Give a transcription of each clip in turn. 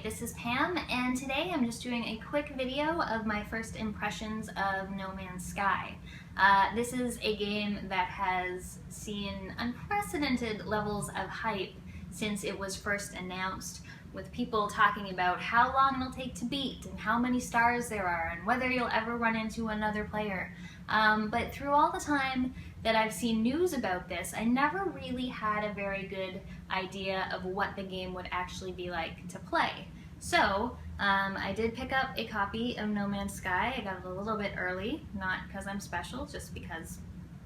this is Pam, and today I'm just doing a quick video of my first impressions of No Man's Sky. This is a game that has seen unprecedented levels of hype since it was first announced, with people talking about how long it'll take to beat and how many stars there are and whether you'll ever run into another player. But through all the time that I've seen news about this, I never really had a very good idea of what the game would actually be like to play. So I did pick up a copy of No Man's Sky. I got it a little bit early, not because I'm special, just because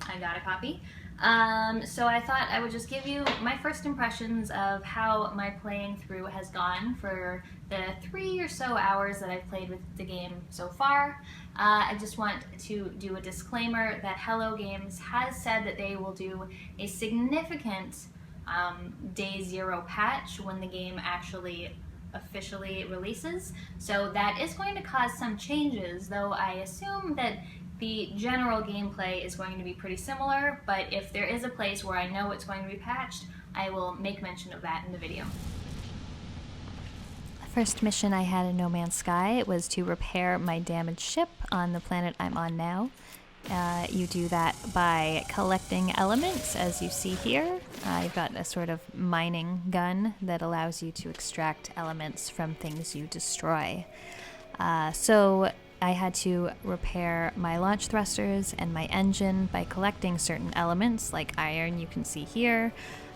I got a copy. So I thought I would just give you my first impressions of how my playing through has gone for the 3 or so hours that I've played with the game so far. I just want to do a disclaimer that Hello Games has said that they will do a significant day zero patch when the game actually officially releases. So that is going to cause some changes, though I assume that the general gameplay is going to be pretty similar, but if there is a place where I know it's going to be patched, I will make mention of that in the video. The first mission I had in No Man's Sky was to repair my damaged ship on the planet I'm on now. You do that by collecting elements, as you see here. You've got a sort of mining gun that allows you to extract elements from things you destroy. So I had to repair my launch thrusters and my engine by collecting certain elements like iron, you can see here.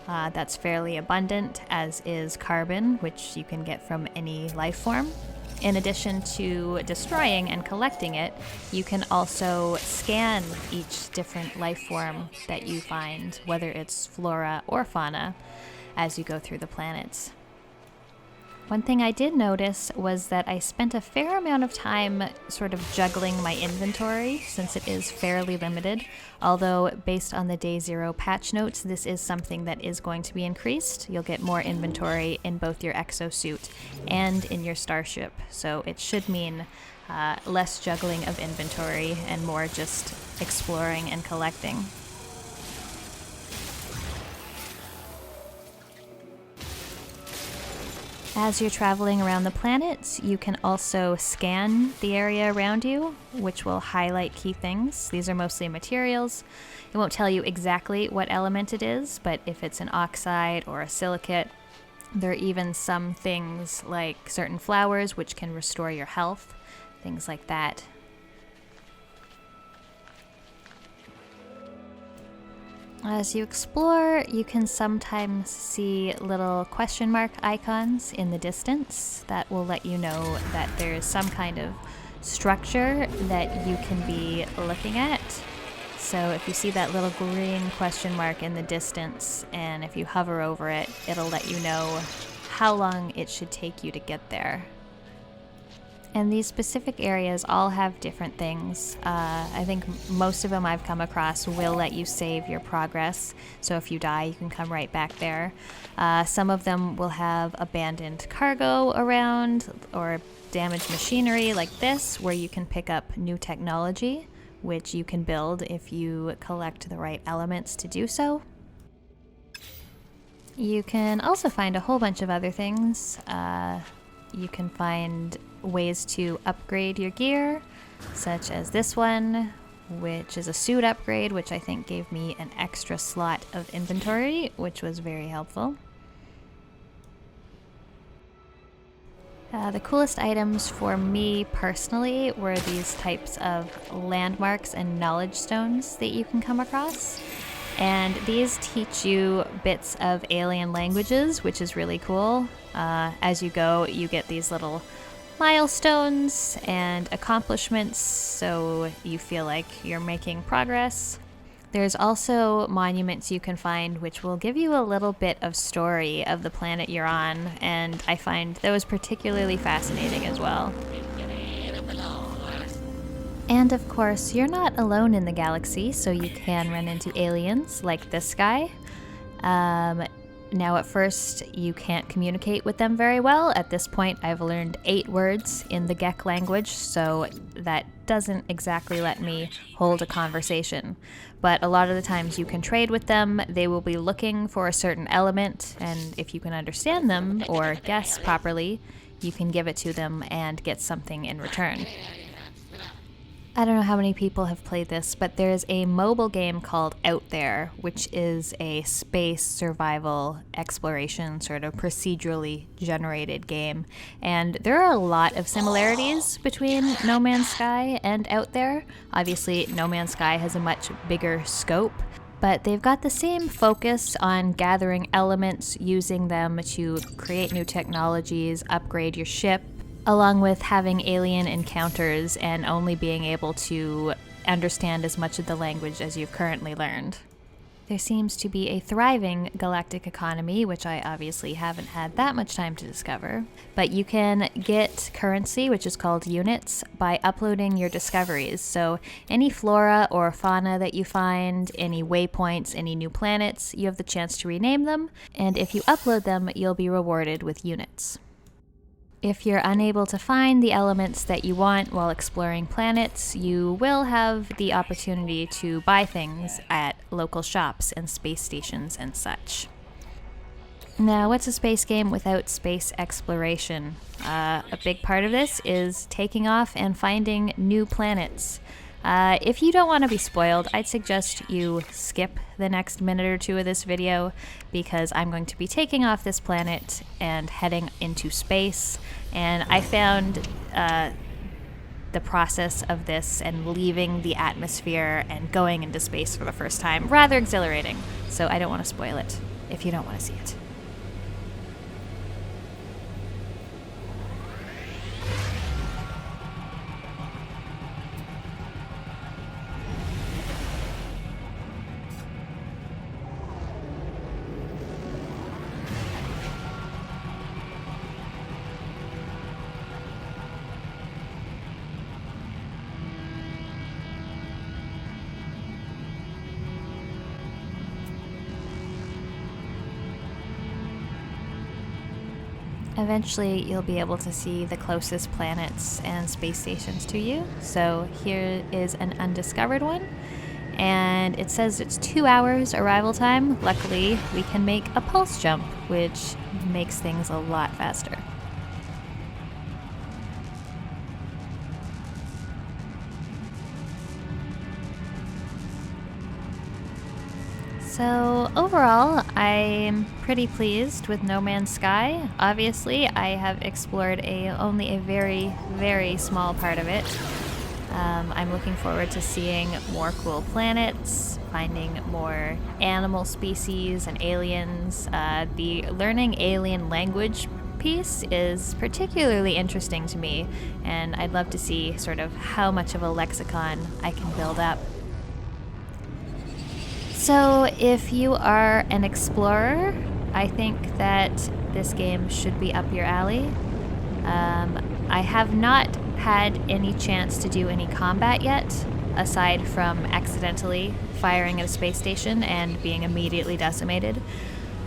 That's fairly abundant, as is carbon, which you can get from any life form. In addition to destroying and collecting it, you can also scan each different life form that you find, whether it's flora or fauna, as you go through the planets. One thing I did notice was that I spent a fair amount of time sort of juggling my inventory, since it is fairly limited, although based on the Day Zero patch notes, this is something that is going to be increased. You'll get more inventory in both your exosuit and in your starship, so it should mean less juggling of inventory and more just exploring and collecting. As you're traveling around the planet, you can also scan the area around you, which will highlight key things. These are mostly materials. It won't tell you exactly what element it is, but if it's an oxide or a silicate, there are even some things like certain flowers which can restore your health, things like that. As you explore, you can sometimes see little question mark icons in the distance that will let you know that there's some kind of structure that you can be looking at. So if you see that little green question mark in the distance, and if you hover over it, it'll let you know how long it should take you to get there. And these specific areas all have different things. I think most of them I've come across will let you save your progress. So if you die, you can come right back there. Some of them will have abandoned cargo around or damaged machinery like this, where you can pick up new technology, which you can build if you collect the right elements to do so. You can also find a whole bunch of other things. You can find ways to upgrade your gear, such as this one, which is a suit upgrade, which I think gave me an extra slot of inventory, which was very helpful. The coolest items for me personally were these types of landmarks and knowledge stones that you can come across. And these teach you bits of alien languages, which is really cool. As you go, you get these little milestones and accomplishments, so you feel like you're making progress. There's also monuments you can find which will give you a little bit of story of the planet you're on, and I find those particularly fascinating as well. And of course, you're not alone in the galaxy, so you can run into aliens like this guy. Now at first, you can't communicate with them very well. At this point, I've learned 8 words in the Gek language, so that doesn't exactly let me hold a conversation. But a lot of the times you can trade with them. They will be looking for a certain element, and if you can understand them or guess properly, you can give it to them and get something in return. I don't know how many people have played this, but there's a mobile game called Out There, which is a space survival exploration, sort of procedurally generated game. And there are a lot of similarities between No Man's Sky and Out There. Obviously, No Man's Sky has a much bigger scope, but they've got the same focus on gathering elements, using them to create new technologies, upgrade your ship, along with having alien encounters and only being able to understand as much of the language as you've currently learned. There seems to be a thriving galactic economy, which I obviously haven't had that much time to discover, but you can get currency, which is called units, by uploading your discoveries. So any flora or fauna that you find, any waypoints, any new planets, you have the chance to rename them, and if you upload them, you'll be rewarded with units. If you're unable to find the elements that you want while exploring planets, you will have the opportunity to buy things at local shops and space stations and such. Now, what's a space game without space exploration? A big part of this is taking off and finding new planets. If you don't want to be spoiled, I'd suggest you skip the next minute or two of this video, because I'm going to be taking off this planet and heading into space, and I found the process of this and leaving the atmosphere and going into space for the first time rather exhilarating, so I don't want to spoil it if you don't want to see it. Eventually, you'll be able to see the closest planets and space stations to you. So here is an undiscovered one, and it says it's 2 hours arrival time. Luckily, we can make a pulse jump, which makes things a lot faster. So overall, I'm pretty pleased with No Man's Sky. Obviously, I have explored only a very, very small part of it. I'm looking forward to seeing more cool planets, finding more animal species and aliens. The learning alien language piece is particularly interesting to me, and I'd love to see sort of how much of a lexicon I can build up. So if you are an explorer, I think that this game should be up your alley. I have not had any chance to do any combat yet, aside from accidentally firing at a space station and being immediately decimated.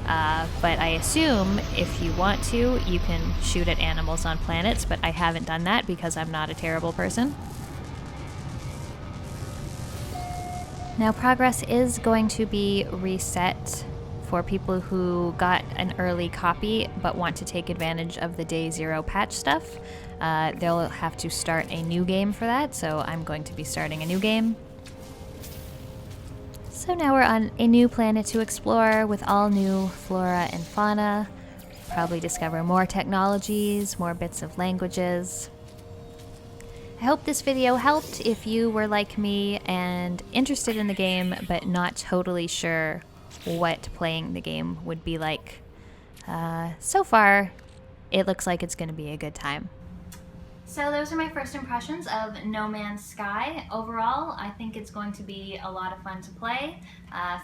But I assume if you want to, you can shoot at animals on planets, but I haven't done that because I'm not a terrible person. Now, progress is going to be reset for people who got an early copy but want to take advantage of the Day Zero patch stuff. They'll have to start a new game for that, so I'm going to be starting a new game. So now we're on a new planet to explore with all new flora and fauna. Probably discover more technologies, more bits of languages. I hope this video helped if you were like me and interested in the game but not totally sure what playing the game would be like. So far, it looks like it's going to be a good time. So those are my first impressions of No Man's Sky. Overall, I think it's going to be a lot of fun to play.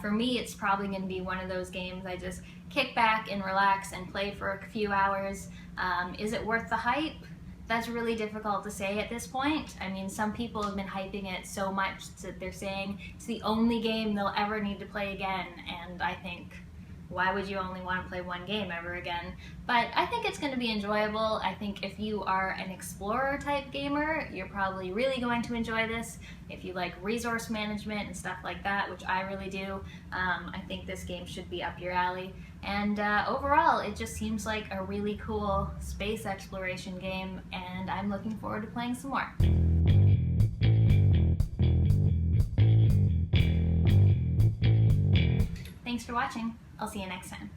For me, it's probably going to be one of those games I just kick back and relax and play for a few hours. Is it worth the hype? That's really difficult to say at this point. I mean, some people have been hyping it so much that they're saying it's the only game they'll ever need to play again, and I think why would you only want to play one game ever again? But I think it's going to be enjoyable. I think if you are an explorer type gamer, you're probably really going to enjoy this. If you like resource management and stuff like that, which I really do, I think this game should be up your alley. And overall, it just seems like a really cool space exploration game, and I'm looking forward to playing some more. Thanks for watching. I'll see you next time.